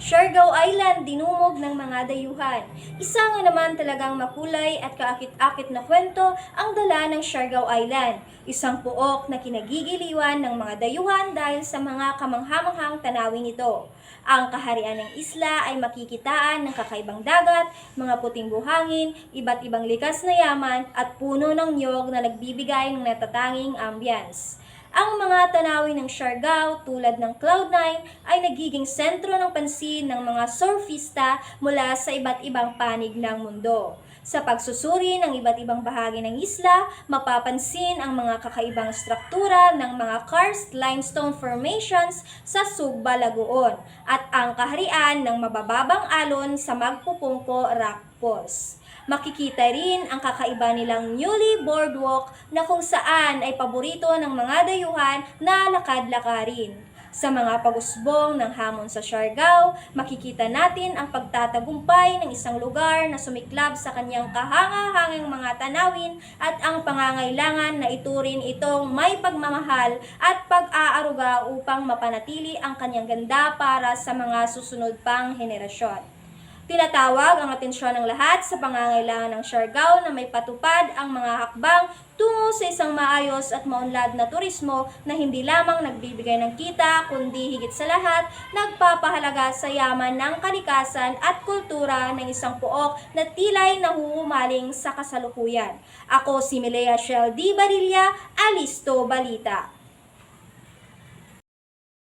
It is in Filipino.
Siargao Island, dinumog ng mga dayuhan. Isa nga naman talagang makulay at kaakit-akit na kwento ang dala ng Siargao Island. Isang puok na kinagigiliwan ng mga dayuhan dahil sa mga kamanghamanghang tanawin nito. Ang kaharian ng isla ay makikitaan ng kakaibang dagat, mga puting buhangin, iba't ibang likas na yaman at puno ng niyog na nagbibigay ng natatanging ambience. Ang mga tanawin ng Siargao tulad ng Cloud9 ay nagiging sentro ng pansin ng mga surfista mula sa iba't ibang panig ng mundo. Sa pagsusuri ng iba't ibang bahagi ng isla, mapapansin ang mga kakaibang struktura ng mga karst limestone formations sa Sugba, Lagoon at ang kaharian ng mabababang alon sa Magpupungko Rock Falls. Makikita rin ang kakaiba nilang newly boardwalk na kung saan ay paborito ng mga dayuhan na lakad-lakarin. Sa mga pag-usbong ng hamon sa Siargao, makikita natin ang pagtatagumpay ng isang lugar na sumiklab sa kanyang kahanga-hangang mga tanawin at ang pangangailangan na iturin itong may pagmamahal at pag-aaruga upang mapanatili ang kanyang ganda para sa mga susunod pang henerasyon. Tinatawag ang atensyon ng lahat sa pangangailangan ng Siargao na may patupad ang mga hakbang tungo sa isang maayos at maunlad na turismo na hindi lamang nagbibigay ng kita kundi higit sa lahat nagpapahalaga sa yaman ng kalikasan at kultura ng isang pook na tila'y nahuhumaling sa kasalukuyan. Ako si Milea Shell D. Barilla, Alisto Balita.